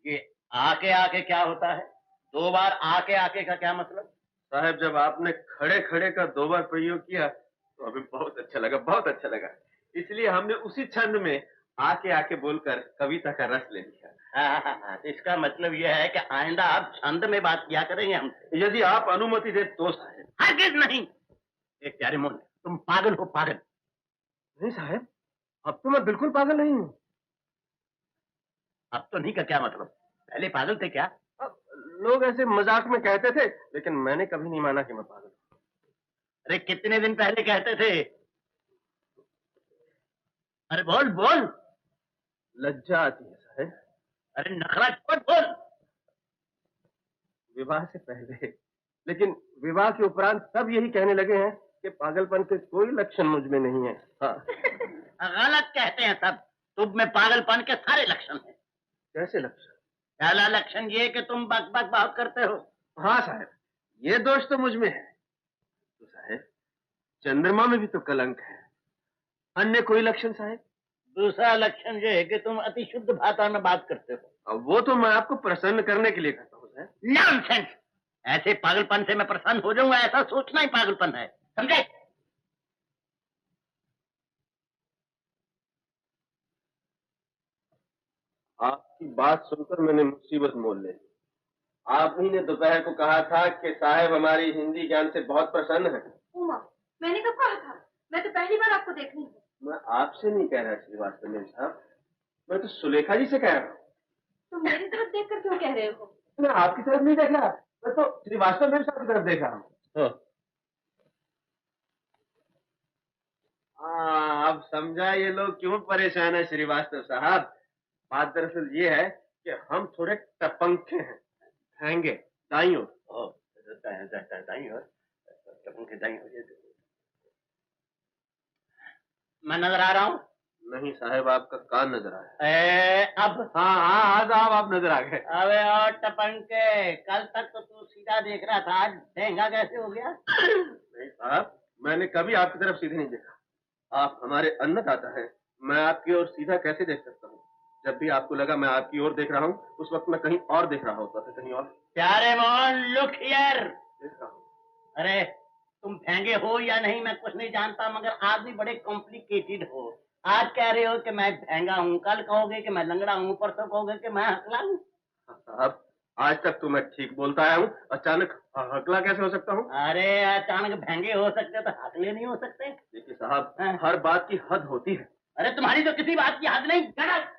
ये आके आके क्या होता है? 2 बार आके आके का क्या मतलब? साहब, जब आपने खड़े खड़े का 2 बार प्रयोग किया तो हमें बहुत अच्छा लगा, बहुत अच्छा लगा। इसलिए हमने उसी छंद में आके आके बोलकर कविता का रस ले लिया। हाँ, इसका मतलब यह है कि आइंदा आप छंद में बात किया करेंगे हमसे। यदि आप अनुमति दे तो साहब। हरगिज नहीं। एक प्यारे मोहन, तुम पागल हो, पागल। नहीं साहब, अब तो मैं बिल्कुल पागल नहीं हूँ। अब तो नहीं का क्या मतलब? पहले पागल थे क्या? लोग ऐसे मजाक में कहते थे, लेकिन मैंने कभी नहीं माना कि मैं पागल हूँ। अरे कितने दिन पहले कहते थे? अरे बोल बोल। लज्जा आती है साहब। अरे नखरा छोड़, बोल। विवाह से पहले, लेकिन विवाह के उपरांत सब यही कहने लगे हैं कि पागलपन के कोई लक्षण मुझ में नहीं है। हाँ। गलत कहते हैं सब। तुम में पागलपन के सारे लक्षण हैं। कैसे लक्षण? पहला लक्षण ये कि तुम बक बक बहुत करते हो। हाँ साहब, ये दोष तो मुझ में है। तो साहब, चंद्रमा में भी तो कलंक है। अन्य कोई लक्षण साहब? दूसरा लक्षण ये है कि तुम अति शुद्ध भाषा में बात करते हो। अब वो तो मैं आपको प्रसन्न करने के लिए कहता हूँ साहब। नॉनसेंस! ऐसे पागलपन से मैं प्रसन्न हो जाऊंगा, ऐसा सोचना ही पागलपन है, समझे? आपकी बात सुनकर मैंने मुसीबत मोल ली। आप ही ने दोपहर को कहा था कि साहब हमारी हिंदी ज्ञान से बहुत प्रसन्न है। उमा, मैंने कब कहा था? मैं तो पहली बार आपको देख रही हूँ। मैं आपसे नहीं कह रहा श्रीवास्तव मेम साहब, मैं तो सुलेखा जी से कह रहा हूँ। तो मेरी तरफ देखकर क्यों कह रहे हो? मैं आपकी तरफ नहीं देख रहा, मैं तो श्रीवास्तव मेम साहब की तरफ देख रहा हूँ। अब समझा ये लोग क्यों परेशान है श्रीवास्तव साहब। बात दरअसल ये है कि हम थोड़े टपंके हैं। हैंगे दाई ओर। दाईं ओर? टपंके दाईं ओर? मैं नजर आ रहा हूँ? नहीं साहब, आपका कान नजर आया। अब? हाँ हाँ, आज आप नजर आ गए। अबे और टपंके, कल तक तो तू सीधा देख रहा था, आज ढेंगा कैसे हो गया? नहीं साहब, मैंने कभी आपकी तरफ सीधे नहीं देखा। आप हमारे अन्नदाता हैं, मैं आपकी ओर सीधा कैसे देख सकता हूँ? जब भी आपको लगा मैं आपकी ओर देख रहा हूँ, उस वक्त मैं कहीं और देख रहा होता था, कहीं और। प्यारे मोहन, लुक हियर। देख रहा हूँ। अरे तुम फेंगे हो या नहीं मैं कुछ नहीं जानता, मगर आदमी बड़े कॉम्प्लिकेटेड हो। आज कह रहे हो कि मैं भेंगा हूँ, कल कहोगे कि मैं लंगड़ा हूँ, परसों कहोगे कि मैं हकला हूँ। साहब, आज तक तो मैं ठीक बोलता आया हूँ, अचानक हकला कैसे हो सकता हूँ? अरे अचानक भेंगे हो सकते तो हकले नहीं हो सकते? देखिए साहब, हर बात की हद होती है। अरे तुम्हारी तो किसी बात की हद नहीं, गलत।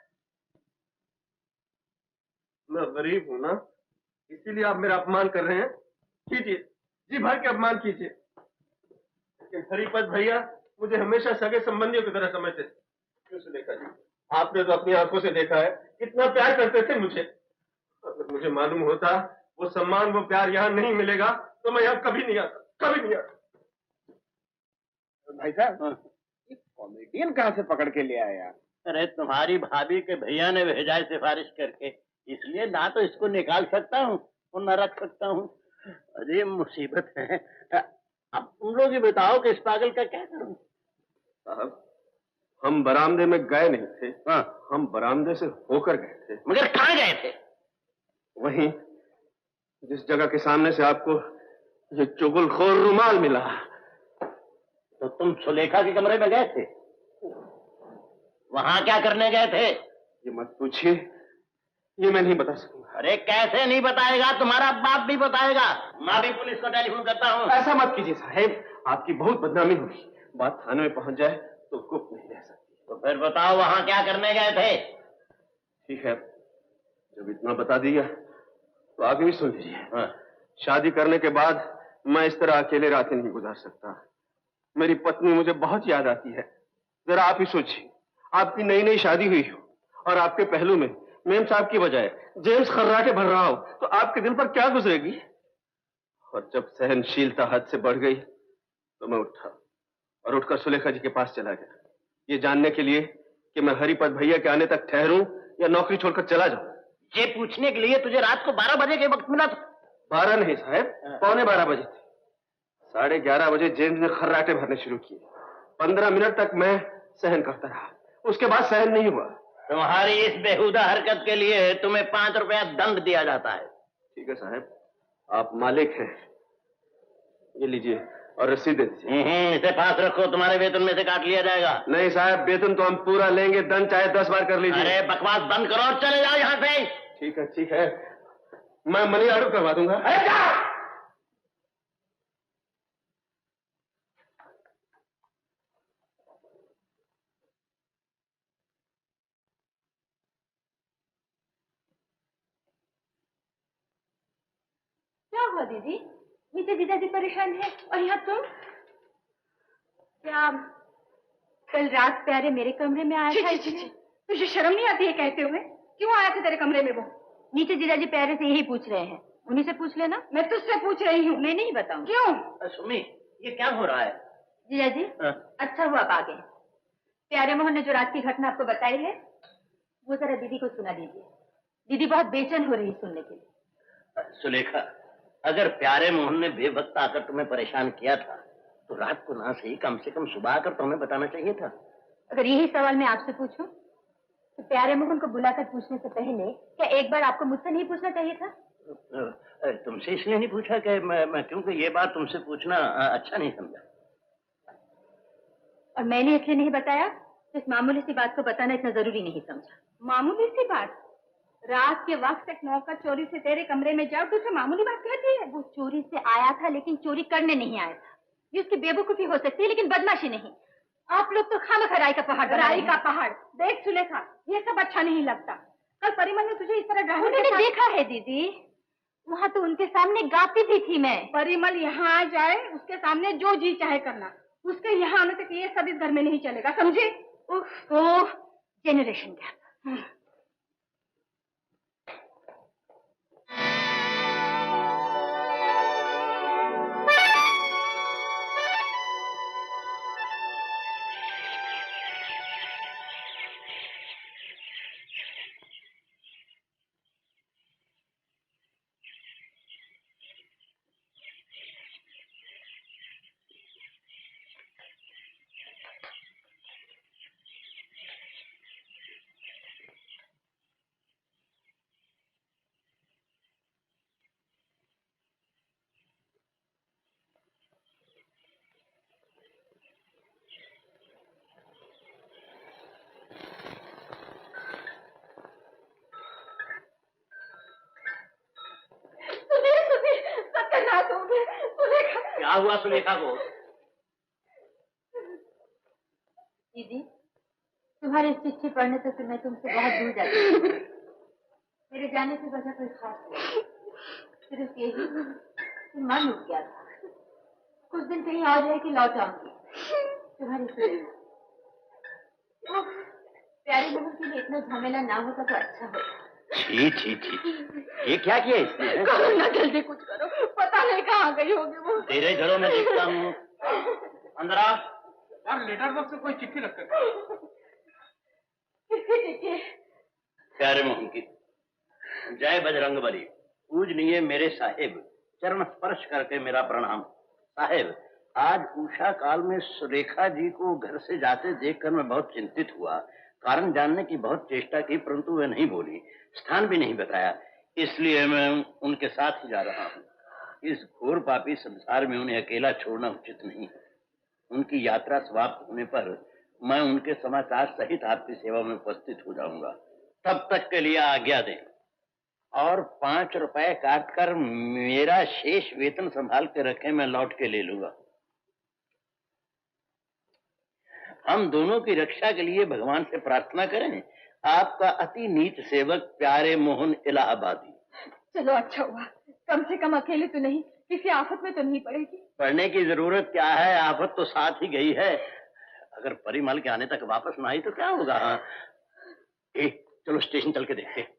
मैं गरीब हूँ ना, इसीलिए आप मेरा अपमान कर रहे हैं। कीजिए, जी भर के अपमान कीजिए। लेकिन हरिपत भैया मुझे हमेशा सगे संबंधियों की तरह समझते थे। क्यों सुलेखा जी, आपने तो अपनी आंखों से देखा है कितना प्यार करते थे मुझे। अगर मुझे मालूम होता वो सम्मान वो प्यार यहाँ नहीं मिलेगा तो मैं यहाँ कभी नहीं आता, कभी नहीं आता। भाई साहब, ये कॉमेडियन कहाँ से पकड़ के ले आया? अरे तुम्हारी भाभी के भैया ने भेजा है सिफारिश करके, इसलिए ना तो इसको निकाल सकता हूँ और न रख सकता हूँ। अरे मुसीबत है। अब तुम लोग ही बताओ कि इस पागल का क्या करूं? साहब, हम बरामदे में गए नहीं थे। हाँ, हम बरामदे से होकर गए थे। मगर कहाँ गए थे? वहीं जिस जगह के सामने से आपको ये चुगलखोर रुमाल मिला। तो तुम सुलेखा के कमरे में गए थे? वहां क्या करने गए थे? ये मत पूछिए, ये मैं नहीं बता सकूंगा। अरे कैसे नहीं बताएगा? तुम्हारा बाप भी बताएगा। मैं भी पुलिस को टेलीफोन करता हूँ। ऐसा मत कीजिए साहब, आपकी बहुत बदनामी होगी। बात थाने में पहुंच जाए तो गुप्त नहीं रह सकती। तो फिर बताओ वहां क्या करने गए थे? ठीक है, जब इतना बता दिया तो आगे भी सुन लीजिए। हाँ। शादी करने के बाद मैं इस तरह अकेले रातें नहीं गुजार सकता। मेरी पत्नी मुझे बहुत याद आती है। जरा आप ही सोचिए, आपकी नई नई शादी हुई हो और आपके पहलू में मेम साहब की बजाय जेम्स खर्राटे भर रहा हो तो आपके दिल पर क्या गुजरेगी? और जब सहनशीलता हद से बढ़ गई तो मैं उठा और उठकर सुलेखा जी के पास चला गया, ये जानने के लिए कि मैं हरिपत भैया के आने तक ठहरूं या नौकरी छोड़कर चला जाऊं। ये पूछने के लिए तुझे रात को 12 बजे के वक्त मिला था? 12 नहीं साहब, 11:15 बजे थे। 11:30 बजे जेम्स ने खर्राटे भरने शुरू किए। 15 मिनट तक मैं सहन करता रहा, उसके बाद सहन नहीं हुआ। तुम्हारी इस बेहुदा हरकत के लिए तुम्हें 5 रुपया दंड दिया जाता है। ठीक है साहब, आप मालिक हैं, ये लीजिए और रसीद दे दीजिए। इसे पास रखो, तुम्हारे वेतन में से काट लिया जाएगा। नहीं साहब, वेतन तो हम पूरा लेंगे, दंड चाहे 10 बार कर लीजिए। अरे बकवास बंद करो और चले जाओ यहाँ से। ठीक है, मैं मनी ऑर्डर करवा दूंगा। अरे जा! क्या हुआ दीदी? नीचे जीजाजी परेशान है और यहाँ तुम? क्या कल रात प्यारे मेरे कमरे में आया था? तुझे शर्म नहीं आती है कहते हुए? क्यों आया था तेरे कमरे में वो? नीचे जीजाजी प्यारे से यही पूछ रहे हैं, उन्हीं से पूछ लेना। मैं तुझसे पूछ रही हूँ। मैं नहीं बताऊँ। क्यों? सुमी, ये क्या हो रहा है? जीजाजी, अच्छा हुआ आप आ गए। प्यारे मोहन ने जो रात की घटना आपको बताई है वो जरा दीदी को सुना दीजिए। दीदी बहुत बेचैन हो रही है सुनने के लिए। सुलेखा, अगर प्यारे मोहन ने बेवक्त आकर तुम्हें परेशान किया था तो रात को ना सही कम से कम सुबह आकर तुम्हें बताना चाहिए था। अगर यही सवाल मैं आपसे पूछूं तो प्यारे मोहन को बुलाकर पूछने से पहले क्या एक बार आपको मुझसे नहीं पूछना चाहिए था? तुमसे इसलिए नहीं पूछा कि मैं क्योंकि ये बात तुमसे पूछना अच्छा नहीं समझा। और मैंने इसलिए नहीं बताया तो इस मामूली सी बात को बताना इतना जरूरी नहीं समझा। मामूली सी बात? रात के वक्त एक नौकर चोरी से तेरे कमरे में जाओ तो उसे मामूली बात कहती है? वो चोरी से आया था लेकिन चोरी करने नहीं आया था। ये उसकी बेवकूफी हो सकती है लेकिन बदमाशी नहीं। आप लोग तो खामखा राई का पहाड़। राई का पहाड़? देख सुलेखा, ये सब अच्छा नहीं लगता। कल परिमल ने तुझे इस तरह डराने उन्होंने देखा है दीदी, वहाँ तो उनके सामने गाती भी थी मैं। परिमल यहाँ आ जाए, उसके सामने जो जी चाहे करना। उसके यहाँ आने तक ये सब इस घर में नहीं चलेगा, समझे? ओह, जेनरेशन गैप। क्या हुआ सुलेखा को? दीदी, तुम्हारी चिट्ठी पढ़ने से तो मैं तुमसे बहुत दूर जाती हूँ। मेरे जाने की वजह कोई खास नहीं, सिर्फ यही कि मन उठ गया था। कुछ दिन कहीं और रह के लौट आऊंगी। तुम्हारी प्यारे मोहन के लिए इतना झमेला ना होता तो अच्छा होता। छी, ये क्या किया इसने? करो ना, जल्दी कुछ करो, पता नहीं कहाँ गई होगी वो। तेरे घरों में देखता हूँ। अंदर आ। यार लेटर बॉक्स में कोई चिट्ठी रख कर। किसकी चिट्ठी? प्यारे मोहन की। जय बजरंगबली। पूजनीय मेरे साहिब, चरण स्पर्श करके मेरा प्रणाम। साहिब, आज उषा काल में सुलेखा जी को घर से जाते देखकर मैं बहुत चिंतित हुआ। कारण जानने की बहुत चेष्टा की परंतु वे नहीं बोली, स्थान भी नहीं बताया, इसलिए मैं उनके साथ ही जा रहा हूँ। इस घोर पापी संसार में उन्हें अकेला छोड़ना उचित नहीं है। उनकी यात्रा समाप्त होने पर मैं उनके समाचार सहित आपकी सेवा में उपस्थित हो जाऊंगा। तब तक के लिए आज्ञा दें और 5 रुपए काट कर मेरा शेष वेतन संभाल के रखें, मैं लौट के ले लूंगा। हम दोनों की रक्षा के लिए भगवान से प्रार्थना करें। आपका अति नीच सेवक प्यारे मोहन इलाहाबादी। चलो अच्छा हुआ, कम से कम अकेले तो नहीं, किसी आफत में तो नहीं पड़ेगी। पढ़ने की जरूरत क्या है, आफत तो साथ ही गई है। अगर परिमल के आने तक वापस ना आई तो क्या होगा? चलो स्टेशन चल के देखते हैं।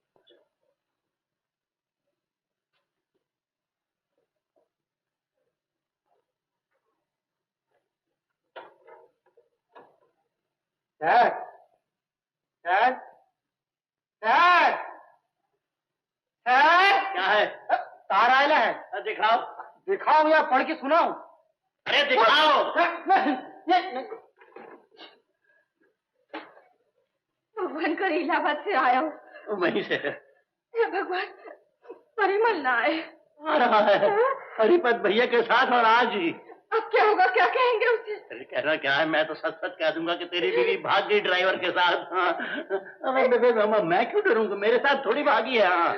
क्या है? तार आयला है। दिखाओ। दिखाओ या पढ़ के सुनाओ? अरे दिखाओ। भगवान कर इलाहाबाद से आया हो। वहीं से हे भगवान, परिमल ना आए। आ रहा है हरिपत भैया के साथ और आज ही। अब क्या होगा, क्या कहेंगे उसे? अरे कहना क्या है, मैं तो सच सच कह दूंगा कि तेरी बीवी भाग गई ड्राइवर के साथ। हाँ। अब मैं क्यों डरूंगा, मेरे साथ थोड़ी भागी है। हाँ।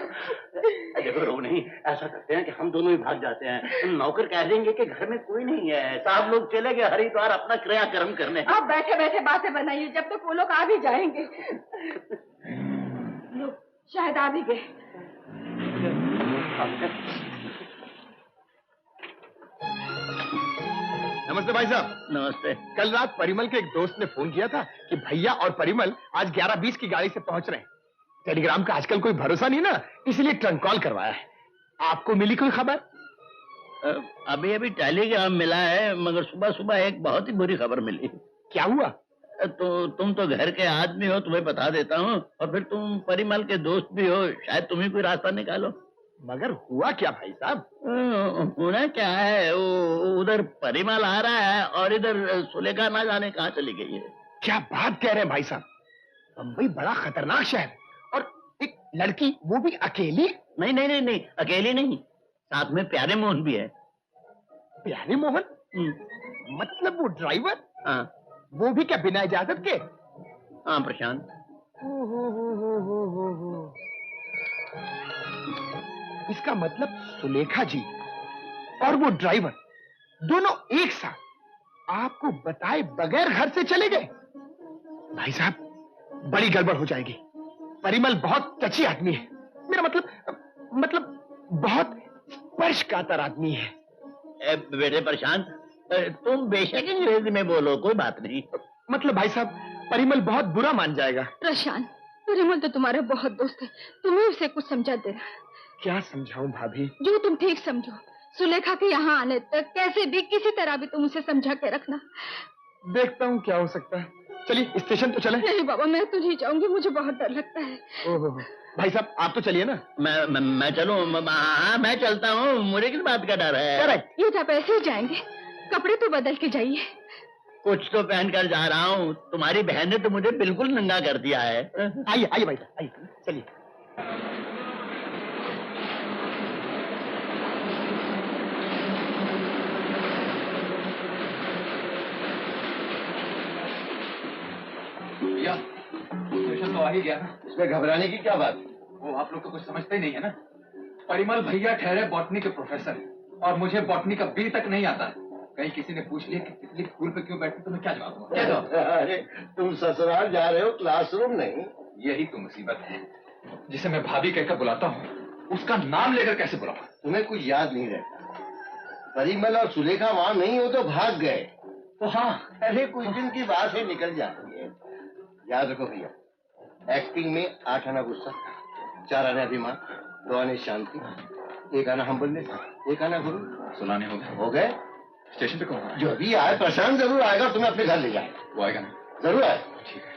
देखो रो नहीं, ऐसा करते हैं कि हम दोनों ही भाग जाते हैं। नौकर कह देंगे कि घर में कोई नहीं है, साहब लोग चले गए हरिद्वार अपना क्रियाक्रम करने। आप बैठे बैठे बातें बनाइए, जब तक वो लोग आ भी जाएंगे। लो, शायद आ भी गए। नमस्ते भाई साहब। नमस्ते। कल रात परिमल के एक दोस्त ने फोन किया था कि भैया और परिमल आज 11:20 की गाड़ी से पहुंच रहे हैं। टेलीग्राम का आजकल कोई भरोसा नहीं ना, इसलिए ट्रंक कॉल करवाया है। आपको मिली कोई खबर? अभी अभी टेलीग्राम मिला है, मगर सुबह सुबह एक बहुत ही बुरी खबर मिली। क्या हुआ? तो तुम तो घर के आदमी हो, तुम्हें बता देता हूँ, और फिर तुम परिमल के दोस्त भी हो, शायद तुम ही कोई रास्ता निकालो। मगर हुआ क्या भाई साहब? होना क्या है, उधर परिमल आ रहा है और इधर सुलेखा ना जाने कहाँ चली गई है। क्या बात कह रहे हैं भाई साहब? बम्बई बड़ा खतरनाक शहर, और एक लड़की, वो भी अकेली? नहीं नहीं नहीं नहीं, अकेली नहीं, साथ में प्यारे मोहन भी है। प्यारे मोहन? मतलब वो ड्राइवर? हाँ। वो भी क्या बिना इजाजत के? हाँ प्रशांत। इसका मतलब सुलेखा जी और वो ड्राइवर दोनों एक साथ आपको बताए बगैर घर से चले गए। भाई साहब, बड़ी गड़बड़ हो जाएगी। परिमल बहुत टची आदमी है। मेरा मतलब बहुत स्पर्शकातर आदमी है। बेटे प्रशांत, तुम बेशक अंग्रेजी में बोलो, कोई बात नहीं। मतलब भाई साहब, परिमल बहुत बुरा मान जाएगा। प्रशांत, परिमल तो तुम्हारा बहुत दोस्त है, तुम्हें उसे कुछ समझा दे रहा। क्या समझाऊं भाभी? जो तुम ठीक समझो। सुलेखा के यहाँ आने तक कैसे भी, किसी तरह भी तुम उसे समझा के रखना। देखता हूँ क्या हो सकता है। चलिए स्टेशन तो चले। नहीं बाबा, मैं तो नहीं जाऊंगी, मुझे बहुत डर लगता है। ओहो, भाई साहब आप तो चलिए ना। मैं चलूं? हाँ मैं चलता हूँ, मुझे किस बात का डर है। करेक्ट। ये आप ऐसे ही जाएंगे? कपड़े तो बदल के जाइए। कुछ तो पहन कर जा रहा हूँ, तुम्हारी बहन ने तो मुझे बिल्कुल नंगा कर दिया है। आइए आइए भाई साहब, आइए चलिए। भैया, स्टेशन तो आ ही गया ना। इसमें घबराने की क्या बात? वो आप लोग तो कुछ समझते ही नहीं है ना। परिमल भैया ठहरे बॉटनी के प्रोफेसर और मुझे बॉटनी का बी तक नहीं आता है। कहीं किसी ने पूछ लिया कि तितली फूल पे क्यों बैठती, तो मैं क्या जवाब दूंगा? अरे तुम ससुराल जा रहे हो, क्लासरूम नहीं। यही तो मुसीबत है। जिसे मैं भाभी कहकर बुलाता हूँ, उसका नाम लेकर कैसे बुलाऊं? तुम्हें कुछ याद नहीं रहता। परिमल और सुलेखा वहां नहीं हो तो भाग गए। तो हाँ, अरे कुछ दिन की बात है, निकल जाती है। याद रखो भैया, एक्टिंग में 8 आना गुस्सा, 4 आना अभिमान, 2 आने शांति, 1 आना हम्बलनेस, 1 आना गुरु। सुनाने हो गए। स्टेशन पे कौन है? जो भी आए, प्रशांत जरूर आएगा, तुम्हें अपने घर ले जाए। वो आएगा ना? जरूर आए। ठीक है।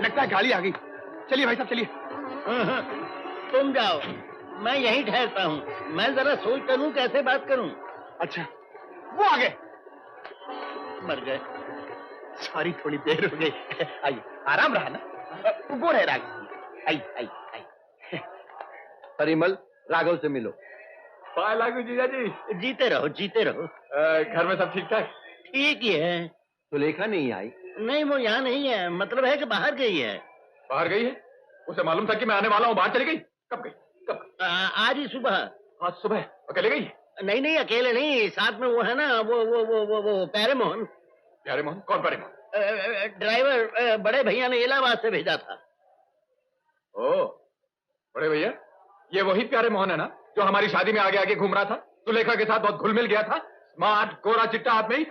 लगता है गाड़ी आ गई। चलिए भाई साहब चलिए। तुम जाओ, मैं यहीं ठहरता हूँ। मैं जरा सोच कर लूं कैसे बात करूं। अच्छा, वो आ गए। मर गए। सॉरी, थोड़ी देर हो गई। आइए, आराम रहा ना। वो रहे राघव। आइए आइए आइए। परिमल, राघव से मिलो। लागू जीजा जी। जीते रहो जीते रहो। घर में सब ठीक ठाक? ठीक ही है। सुलेखा नहीं आई? नहीं, वो यहाँ नहीं है, मतलब है कि बाहर गई है। बाहर गई है? उसे मालूम था कि मैं आने वाला हूँ, बाहर चली गई? कब गई? कब? आज ही सुबह। आज सुबह अकेले गई? नहीं नहीं, अकेले नहीं, साथ में वो है ना, वो प्यारे मोहन। प्यारे मोहन? कौन प्यारे मोहन? ड्राइवर बड़े भैया ने इलाहाबाद से भेजा था। ओ, बड़े भैया, ये वही प्यारे मोहन है ना जो हमारी शादी में आगे आगे घूम रहा था, सुलेखा के साथ बहुत घुल मिल गया था, स्मार्ट गोरा चिट्टा आदमी।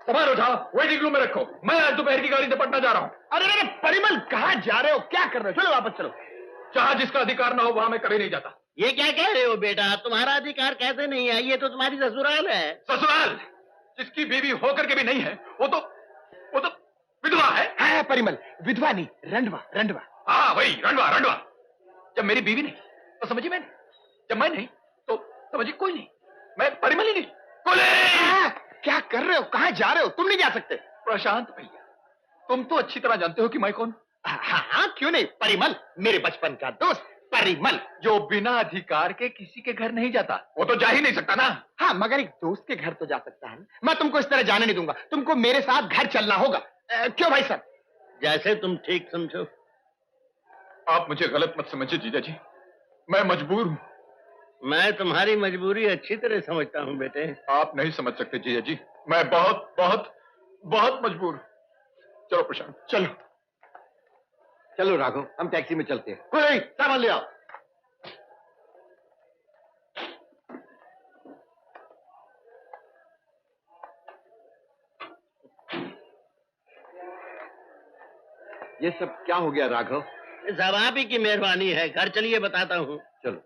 सामान उठाओ, वेटिंग रूम में रखो, मैं आज दोपहर की गाड़ी से पटना जा रहा हूँ। अरे अरे परिमल, कहाँ जा रहे हो? क्या कर रहे हो? चलो वापस चलो। जहां जिसका अधिकार ना हो वहां मैं कभी नहीं जाता। ये क्या कह रहे हो बेटा? तुम्हारा अधिकार कैसे नहीं है? ये तो तुम्हारी ससुराल है। ससुराल? जिसकी बीवी होकर के भी नहीं है, वो तो विधवा है। हाँ परिमल, विधवा नहीं, रंडवा रंडवा। हाँ वही, रंडवा रंडवा। जब मेरी बीवी नहीं तो समझिए मैंने जब मैं नहीं तो समझिए कोई नहीं, मैं परिमल ही नहीं, कोई नहीं। क्या कर रहे हो, कहाँ जा रहे हो? तुम नहीं जा सकते। प्रशांत भैया, तुम तो अच्छी तरह जानते हो कि मैं कौन। हाँ, क्यों नहीं, परिमल, मेरे बचपन का दोस्त परिमल, जो बिना अधिकार के किसी के घर नहीं जाता, वो तो जा ही नहीं सकता ना। हाँ, मगर एक दोस्त के घर तो जा सकता है। मैं तुमको इस तरह जाने नहीं दूंगा, तुमको मेरे साथ घर चलना होगा। क्यों भाई साहब? जैसे तुम ठीक समझो। आप मुझे गलत मत समझिए जीजा जी, मैं मजबूर हूँ। मैं तुम्हारी मजबूरी अच्छी तरह समझता हूँ बेटे। आप नहीं समझ सकते जीजा जी, मैं बहुत बहुत बहुत मजबूर हूँ। चलो प्रशांत, चलो चलो राघव, हम टैक्सी में चलते हैं। कोई नहीं, सामान ले आओ। ये सब क्या हो गया राघव? सब आप ही की मेहरबानी है। घर चलिए, बताता हूँ। चलो।